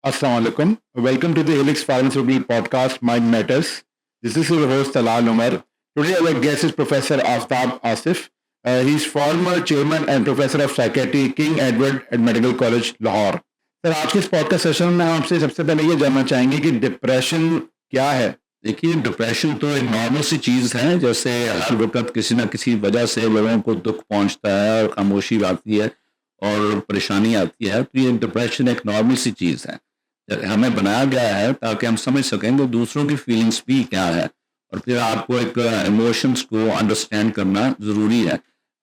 Assalamu alaikum. Welcome to the Helix Pharmaceutical podcast, Mind Matters. This is your host, Talal Umar. Today, our guest is Professor Aftab Asif. He's former chairman and professor of psychiatry, King Edward at Medical College, Lahore. Sir आज के इस podcast session में हम आपसे सबसे पहले ये जानना चाहेंगे कि डिप्रेशन क्या है। देखिए, डिप्रेशन तो एक नॉर्मल सी चीज़ है। जैसे हर वक्त किसी ना किसी वजह से लोगों को दुख पहुंचता है और खामोशी आती है और परेशानी आती है, तो ये डिप्रेशन एक नॉर्मल सी चीज़ है। हमें बनाया गया है ताकि हम समझ सकें कि दूसरों की फीलिंग्स भी क्या है, और फिर आपको एक इमोशंस को अंडरस्टैंड करना ज़रूरी है।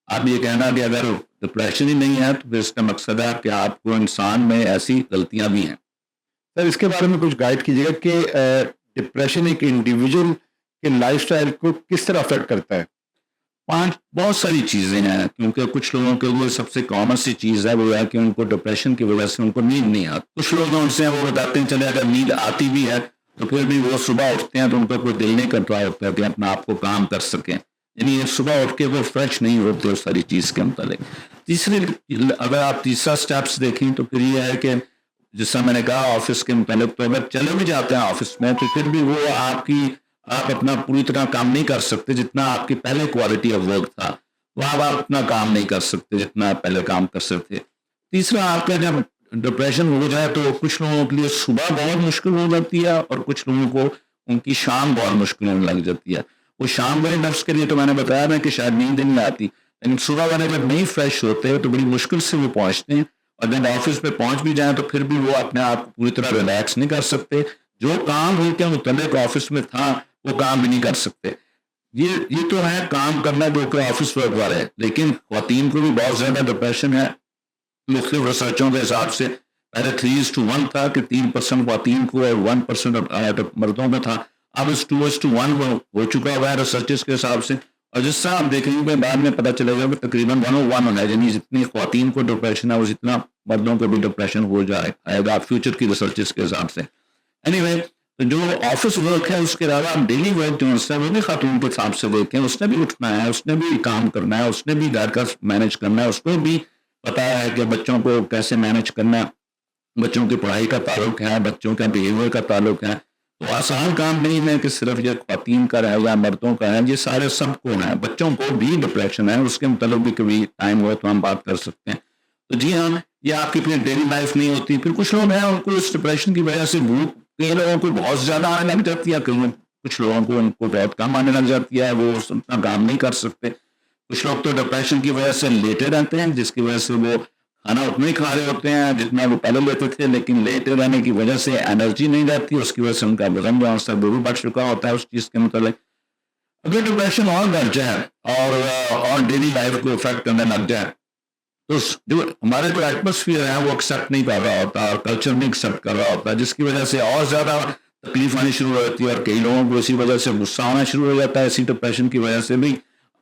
आप ये कहना कि अगर डिप्रेशन ही नहीं है तो फिर इसका मकसद है कि आपको इंसान में ऐसी गलतियां भी हैं। सर इसके बारे में कुछ गाइड कीजिएगा कि डिप्रेशन एक इंडिविजुअल के लाइफस्टाइल को किस तरह अफेक्ट करता है। बहुत सारी चीज़ें हैं, क्योंकि कुछ लोगों के लिए सबसे कॉमन सी चीज़ है वो है कि उनको डिप्रेशन की वजह से उनको नींद नहीं आती। कुछ लोग उनसे वो बताते हैं चले अगर नींद आती भी है तो फिर भी वो सुबह उठते हैं तो उनका कोई दिल नहीं करता होता है कि अपना आप को काम कर सकें, यानी सुबह उठ के वो फ्रेश नहीं होते उस सारी चीज़ के मुताबिक। अगर आप तीसरा स्टेप्स देखें तो फिर ये है कि जिससे मैंने कहा ऑफिस के मुताबिक, तो अगर चले भी जाते हैं ऑफिस में तो फिर भी वो आप अपना पूरी तरह काम नहीं कर सकते जितना आपकी पहले क्वालिटी ऑफ वर्क था, वहाँ आप अपना काम नहीं कर सकते जितना आप पहले काम कर सकते। तीसरा, आपका जब डिप्रेशन हो जाए तो कुछ लोगों के लिए सुबह बहुत मुश्किल हो जाती है और कुछ लोगों को उनकी शाम बहुत मुश्किल होने लग जाती है। वो शाम वाले नफ्स के लिए तो मैंने बताया ना कि शायद नींद नहीं आती, लेकिन सुबह वाले जब नहीं फ्रेश होते तो बड़ी मुश्किल से वो पहुंचते हैं, और जब ऑफिस पे पहुंच भी जाए तो फिर भी वो अपने आप को पूरी तरह रिलैक्स नहीं कर सकते। जो काम उनके मुतल्लिक ऑफिस में था वो काम भी नहीं कर सकते। ये तो है काम करना जो कि ऑफिस वर्क वाले है, लेकिन ख्वातीन को भी बहुत ज्यादा डिप्रेशन है। मुख्तलिफ रिसर्चों के हिसाब से पहले 3:1 था कि 3% ख्वातीन को और 1% मर्दों में था। अब इस 2:1 हो चुका हुआ है रिसर्चेस के हिसाब से, और जिससे आप देखेंगे बाद में पता चलेगा कि तकरीबन 101 होना है, यानी जितनी ख्वातीन को डिप्रेशन है जितना मर्दों को भी डिप्रेशन हो जाएगा फ्यूचर की रिसर्चेस के हिसाब से। एनीवे, तो जो ऑफिस वर्क है उसके अलावा आप डेली वर्क जो है वो भी खातून के हिसाब से देखें, उसने भी उठना है, उसने भी काम करना है, उसने भी घर का मैनेज करना है, उसको भी पता है कि बच्चों को कैसे मैनेज करना है, बच्चों की पढ़ाई का ताल्लुक है, बच्चों का बिहेवियर का ताल्लुक है। तो आसान काम नहीं है कि सिर्फ ये ख्वातीन का रहेगा मर्दों का है, ये सारे सबको है। बच्चों को भी डिप्रेशन है, उसके मतलब भी कभी टाइम हो तो हम बात कर सकते हैं। तो जी हाँ, ये आपकी अपनी डेली लाइफ नहीं होती। फिर कुछ लोग हैं उनको इस डिप्रेशन की वजह से भूख कई लोगों को बहुत ज्यादा आने लग जाती है, कुछ लोगों को उनको बहुत कम आने लग जाती है, वो उतना काम नहीं कर सकते। कुछ लोग तो डिप्रेशन की वजह से लेटे रहते हैं, जिसकी वजह से वो खाना उतना ही खा रहे होते हैं जितना वो पहले लेते थे, लेकिन लेटे रहने की वजह से एनर्जी नहीं रहती, उसकी वजह से उनका वजन जरूर बढ़ चुका होता है उस चीज के मुताबिक। अगर डिप्रेशन और बढ़ जाए और डेली लाइफ को इफेक्ट करने लग जाए तो जो हमारे जो एटमोसफियर है वो एक्सेप्ट नहीं कर रहा होता और कल्चर नहीं एक्सेप्ट कर रहा होता, जिसकी वजह से और ज्यादा तकलीफ आनी शुरू हो जाती है, और कई लोगों को इसी वजह से गुस्सा आना शुरू हो जाता है इसी डिप्रेशन की वजह से भी।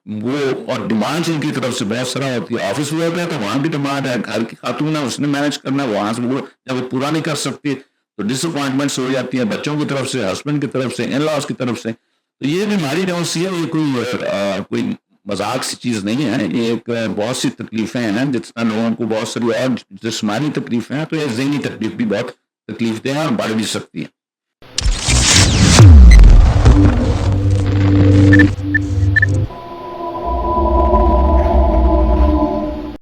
वो और डिमांड्स उनकी तरफ से बहुत सारा होती है। ऑफिस में होता है तो वहाँ भी डिमांड है, घर की खातून है उसने मैनेज करना है, वहाँ से वो जब वो पूरा नहीं कर सकती तो डिसअपॉइंटमेंट्स हो जाती है बच्चों की तरफ से, हस्बैंड की तरफ से, इन लॉज की तरफ से। तो ये बीमारी जो है ये कोई मजाक सी चीज़ नहीं है, ये एक बहुत सी तकलीफें हैं। जितना लोगों को बहुत सारी और जिस्मानी तकलीफें हैं, तो ये ज़हनी तकलीफ भी बहुत तकलीफ दें और बढ़ भी सकती है।